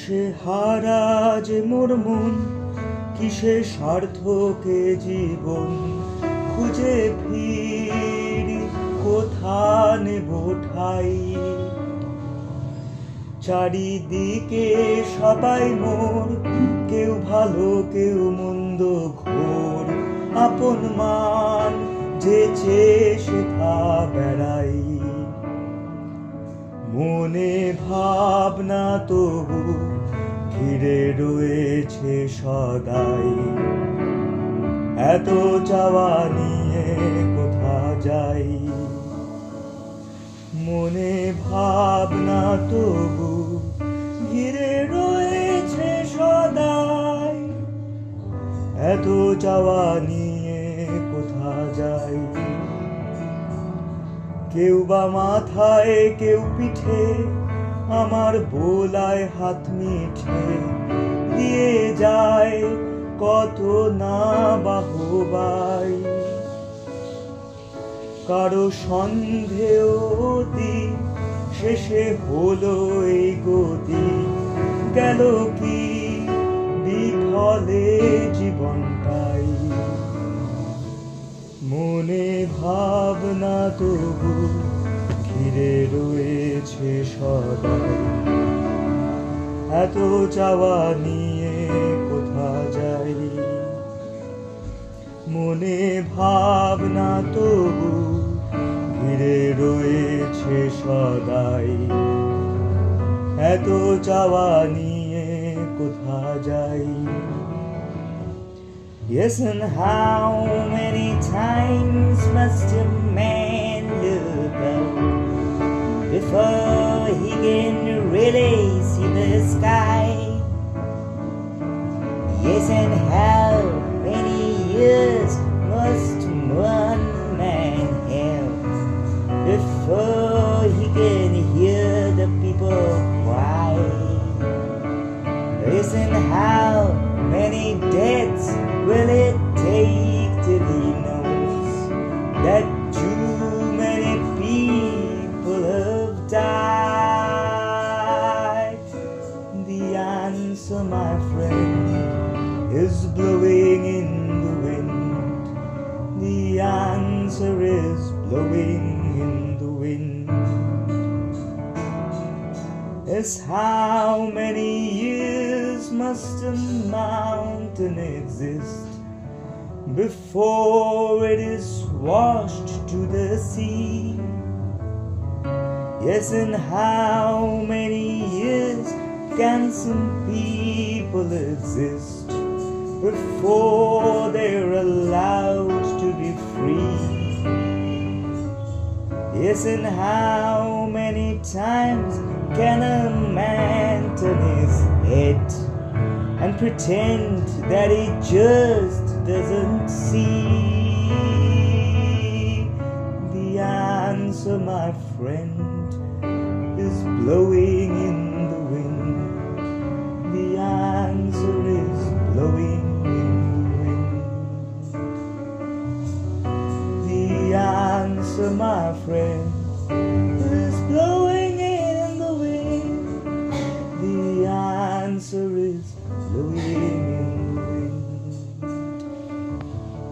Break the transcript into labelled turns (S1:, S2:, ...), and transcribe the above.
S1: দিশে হারা যে মোর মন, কিসে সার্থকে জীবন খুঁজে ফিরি, কোথা নেব ঠাই। চারিদিকে সবাই মোর, কেউ ভালো কেউ মন্দ ঘোর, আপন মান যে চেয়ে সেথা বেড়াই। মনে ভাবনা তবু ঘিরে রয়েছে সদাই, এত চাওয়া নিয়ে কোথা যাই। মনে ভাবনা তবু ঘিরে রয়েছে সদাই, এত চাওয়া নিয়ে কোথা যাই। কেউ বা মাথায় কেউ পিঠে আমার বোলায় হাত মিঠে দিয়ে যায় কত না বাহবাই। কারো সন্দেহ অতি শেষে হলো এই গতি, গেল কি বিফলে জীবনটাই। মনে ভাবনা তবু ঘিরে রয়েছে সদাই, এত চাওয়া নিয়ে কোথা যাই। মনে ভাবনা তবু ঘিরে রয়েছে সদাই, এত চাওয়া নিয়ে কোথা যাই। Yes, and how many times must a man look up before he can really see the sky? Yes, and how many years must one man have before he can hear the people cry? Yes, and how many deaths will it take till he knows that too many people have died? The answer, my friend, is blowing in the wind. The answer is blowing in the wind. Is how many years must a mountain exist before it is washed to the sea? Yes, and how many years can some people exist before they're allowed to be free? Yes, and how many times can a man turn his head and pretend that he just doesn't see? The answer, my friend, is blowing in the wind. The answer is blowing in the wind. The answer, my friend,